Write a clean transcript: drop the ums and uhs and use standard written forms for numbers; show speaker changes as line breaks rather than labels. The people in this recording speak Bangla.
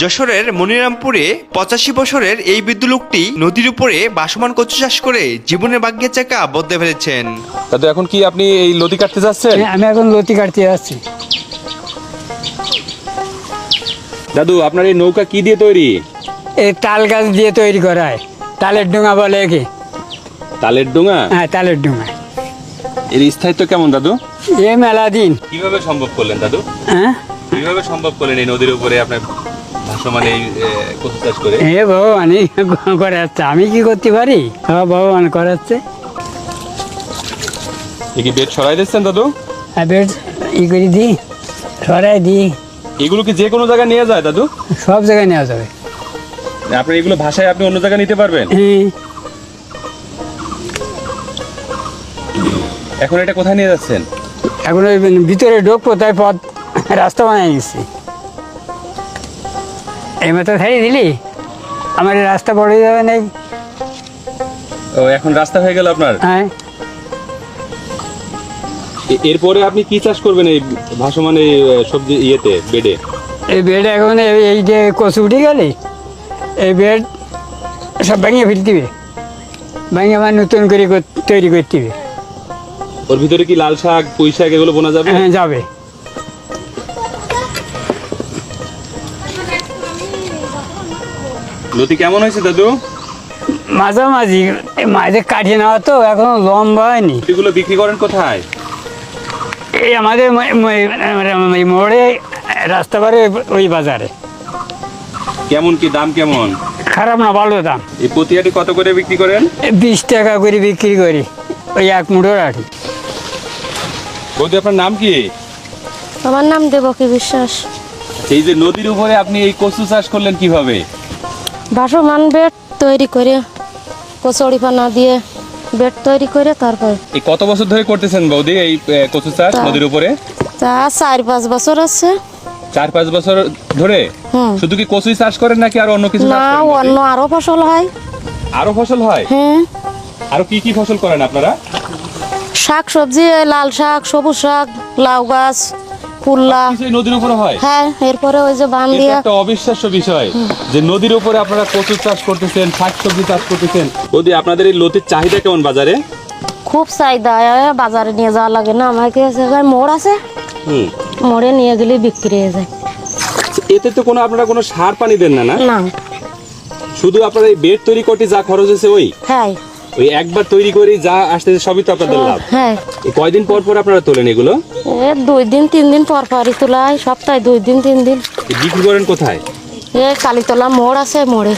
যশোরের মনিরামপুরে 85 বছরের এই বৃদ্ধ লোকটি নদীর উপরে ভাসমান কচু চাষ করে জীবনের ভাগ্যের চাকা বদলে ফেলেছেন।
দাদু এখন কি আপনি এই লতি কাটতে যাচ্ছেন?
আমি এখন লতি কাটতে যাচ্ছি।
দাদু আপনার এই নৌকা কি দিয়ে তৈরি?
এই তাল গাছ দিয়ে তৈরি করা হয়। তালের ডোঙা বলে কি?
তালের ডোঙা?
হ্যাঁ, তালের ডোঙা।
এর স্থায়িত্ব কেমন দাদু?
এ মেলা দিন।
কিভাবে সম্ভব করলেন দাদু?
হ্যাঁ,
কিভাবে সম্ভব করলেন এই নদীর উপরে আপনার ভাসমান এই কচু চাষ করে?
এ ভগবানই করাচ্ছে, আমি কি করতে পারি? ভগবান করাচ্ছে।
এ কি বেড সরাই দিচ্ছেন দাদু?
বেড ই করে দিই, সরাই দিই।
এগুলো কি যে কোনো জায়গায় নিয়ে যায় দাদু?
সব জায়গায় নেওয়া যাবে।
আপনার এগুলো ভাষায় আপনি অন্য জায়গায় নিতে পারবেন?
হ্যাঁ।
এখন এটা কোথায় নিয়ে যাচ্ছেন?
এখন ওই ভিতরে ঢুকবো, তাই পথ রাস্তা বানিয়ে গেছি। এই মতো ছাড়িয়ে দিলি আমার এই রাস্তা পড়ে যাবে না।
ও এখন রাস্তা হয়ে গেল আপনার।
হ্যাঁ,
এরপরে আপনি কি চাষ করবেন এই ভাসমান এই সবজি ইয়েতে বেডে?
এই বেড এখন এই যে কচু উঠে গেলে এই বেড সব ভেঙে ফেলতে হবে, ভেঙে আবার নতুন করে তৈরি করতে হবে।
ওর ভিতরে কি লাল শাক, পুঁই শাক এগুলো বোনা যাবে?
হ্যাঁ, যাবে।
লতি কেমন হয়েছে দাদু?
মাঝামাঝি মাঝে কাটিয়ে নেওয়া তো এখনো লম্বা হয়নি।
এগুলো বিক্রি করেন কোথায়?
এই আমাদের মোড়ে রাস্তা পারে ওই বাজারে।
কেমন কি দাম কেমন?
খারাপ না, ভালো দাম।
এই প্রতিহাটি কত করে বিক্রি করেন?
20 টাকা করে বিক্রি করি, ওই এক মুঠোর আটি।
বৌদি আপনার নাম কি?
আমার নাম দেবকী বিশ্বাস।
এই যে নদীর উপরে আপনি এই কচু চাষ করলেন কিভাবে?
ভাসমান বেড তৈরি করে কচুরি পানা দিয়ে বেড তৈরি করে তারপর
এই কত বছর ধরে করতেছেন বৌদি এই কচু চাষ নদীর উপরে?
তা 4-5 বছর আছে।
4-5 বছর ধরে?
হুম।
শুধু কি কচুই চাষ করেন নাকি আর অন্য কিছু চাষ
না,
করেন বৌদি?
অন্য আরো ফসল হয়।
আরো ফসল হয়?
হ্যাঁ,
আরো কি কি ফসল করেন আপনারা?
শাক সবজি, লাল শাক, সবুজ শাক, লাউ গাছ, কুল্লা।
কিছুই নদীর উপরে হয়?
হ্যাঁ, এরপরে ওই যে বান
এটা
দিয়া।
একটা অবিশ্বাস্য বিষয় যে নদীর উপরে আপনারা কচু চাষ করতেছেন, শাকসবজি চাষ করতেছেন। বৌদি আপনাদের এই লতির চাহিদা কেমন বাজারে?
খুব চাহিদা, বাজারে নিয়ে যাওয়া লাগে না আমাকে। মোড় আছে,
হুম।
মোড়ে নিয়ে গেলে বিক্রি হয়ে যায়।
এতে তো কোনো আপনারা কোনো সার পানি দেন না? না,
না।
শুধু আপনারা এই বেড তৈরি করতে যা খরচ হয়েছে
হ্যাঁ,
ওই একবার তৈরি করে যা আসতেছে সবই তো আপনাদের লাভ।
হ্যাঁ।
এই কয়দিন পর পর আপনারা তোলেন এগুলো?
2 দিন 3 দিন পর পরই তোলা হয়, সপ্তাহে 2 দিন 3 দিন।
বিক্রি করেন কোথায়?
কালীতলা মোড় আছে, মোড়ে।